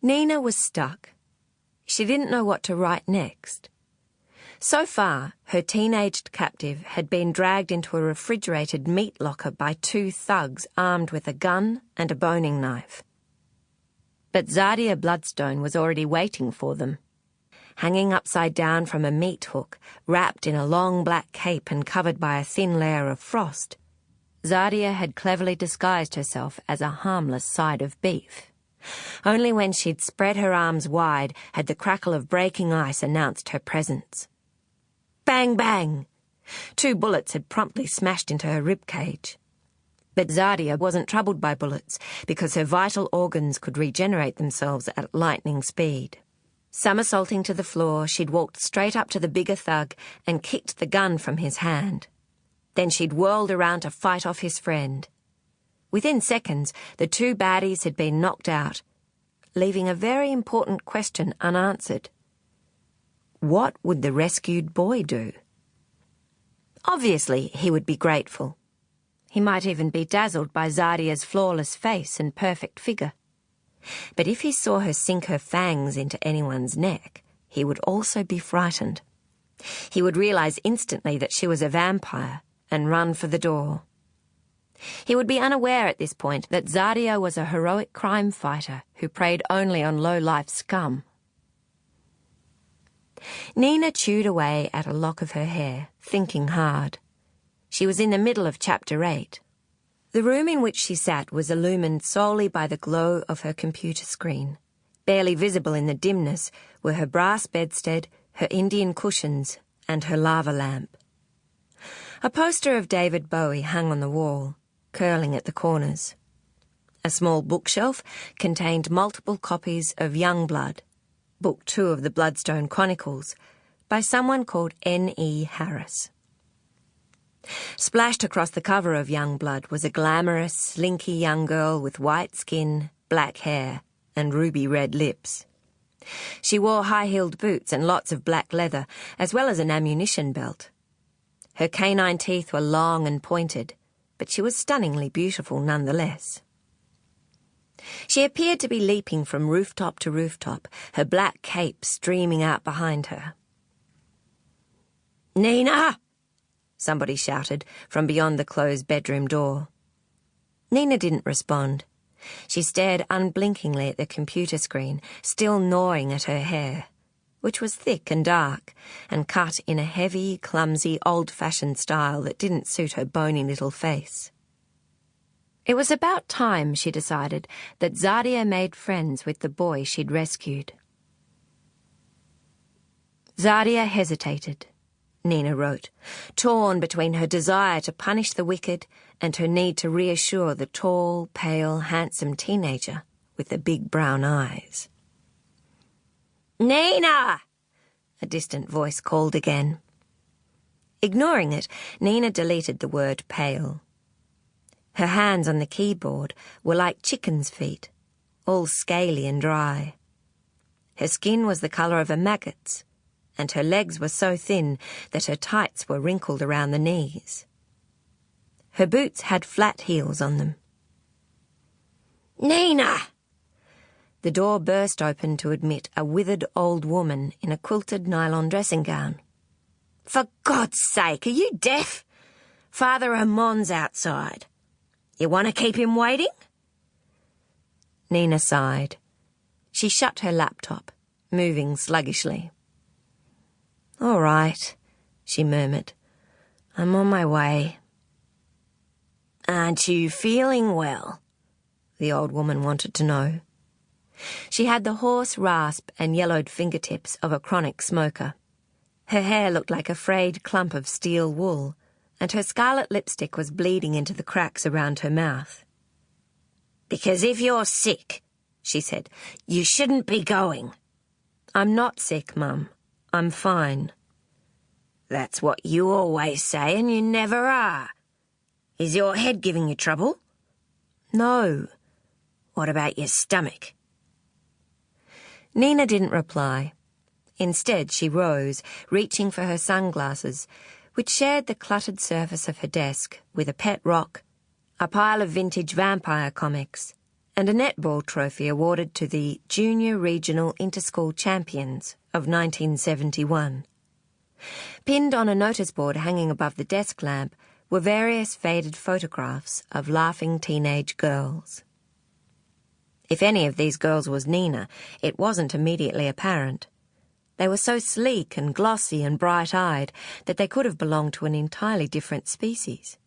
Nina was stuck. She didn't know what to write next. So far, her teenaged captive had been dragged into a refrigerated meat locker by 2 thugs armed with a gun and a boning knife. But Zadia Bloodstone was already waiting for them. Hanging upside down from a meat hook, wrapped in a long black cape and covered by a thin layer of frost, Zadia had cleverly disguised herself as a harmless side of beef. Only when she'd spread her arms wide had the crackle of breaking ice announced her presence. Bang, bang! 2 bullets had promptly smashed into her rib cage. But Zadia wasn't troubled by bullets because her vital organs could regenerate themselves at lightning speed. Somersaulting to the floor, she'd walked straight up to the bigger thug and kicked the gun from his hand. Then she'd whirled around to fight off his friend. Within seconds, the 2 baddies had been knocked out, leaving a very important question unanswered. What would the rescued boy do? Obviously, he would be grateful. He might even be dazzled by Zadia's flawless face and perfect figure. But if he saw her sink her fangs into anyone's neck, he would also be frightened. He would realize instantly that she was a vampire and run for the door. He would be unaware at this point that Zadia was a heroic crime fighter who preyed only on low-life scum. Nina chewed away at a lock of her hair, thinking hard. She was in the middle of Chapter 8. The room in which she sat was illumined solely by the glow of her computer screen. Barely visible in the dimness were her brass bedstead, her Indian cushions, and her lava lamp. A poster of David Bowie hung on the wall, curling at the corners. A small bookshelf contained multiple copies of Youngblood, Book 2 of the Bloodstone Chronicles, by someone called N.E. Harris. Splashed across the cover of Youngblood was a glamorous, slinky young girl with white skin, black hair, and ruby red lips. She wore high-heeled boots and lots of black leather, as well as an ammunition belt. Her canine teeth were long and pointed, but she was stunningly beautiful nonetheless. She appeared to be leaping from rooftop to rooftop, her black cape streaming out behind her. "Nina!" somebody shouted from beyond the closed bedroom door. Nina didn't respond. She stared unblinkingly at the computer screen, still gnawing at her hair, which was thick and dark, and cut in a heavy, clumsy, old-fashioned style that didn't suit her bony little face. It was about time, she decided, that Zadia made friends with the boy she'd rescued. Zadia hesitated, Nina wrote, torn between her desire to punish the wicked and her need to reassure the tall, pale, handsome teenager with the big brown eyes. "Nina!" a distant voice called again. Ignoring it, Nina deleted the word pale. Her hands on the keyboard were like chicken's feet, all scaly and dry. Her skin was the colour of a maggot's, and her legs were so thin that her tights were wrinkled around the knees. Her boots had flat heels on them. "Nina!" The door burst open to admit a withered old woman in a quilted nylon dressing gown. "For God's sake, are you deaf? Father Amon's outside. You want to keep him waiting?" Nina sighed. She shut her laptop, moving sluggishly. "All right," she murmured. "I'm on my way." "Aren't you feeling well?" the old woman wanted to know. She had the hoarse rasp and yellowed fingertips of a chronic smoker. Her hair looked like a frayed clump of steel wool, and her scarlet lipstick was bleeding into the cracks around her mouth. "Because if you're sick," she said, "you shouldn't be going." "I'm not sick, Mum. I'm fine." "That's what you always say, and you never are. Is your head giving you trouble?" "No." "What about your stomach?" Nina didn't reply. Instead, she rose, reaching for her sunglasses, which shared the cluttered surface of her desk with a pet rock, a pile of vintage vampire comics, and a netball trophy awarded to the Junior Regional Interschool Champions of 1971. Pinned on a notice board hanging above the desk lamp were various faded photographs of laughing teenage girls. If any of these girls was Nina, it wasn't immediately apparent. They were so sleek and glossy and bright-eyed that they could have belonged to an entirely different species.